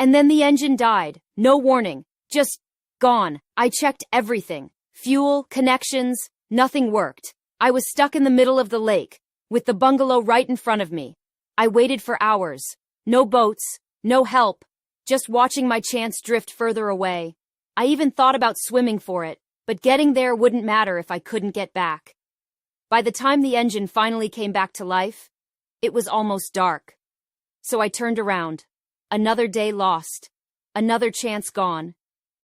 And then the engine died. No warning. Just gone. I checked everything. Fuel, connections, nothing worked. I was stuck in the middle of the lake, with the bungalow right in front of me. I waited for hours. No boats, no help, just watching my chance drift further away. I even thought about swimming for it, but getting there wouldn't matter if I couldn't get back. By the time the engine finally came back to life, it was almost dark. So I turned around. Another day lost. Another chance gone.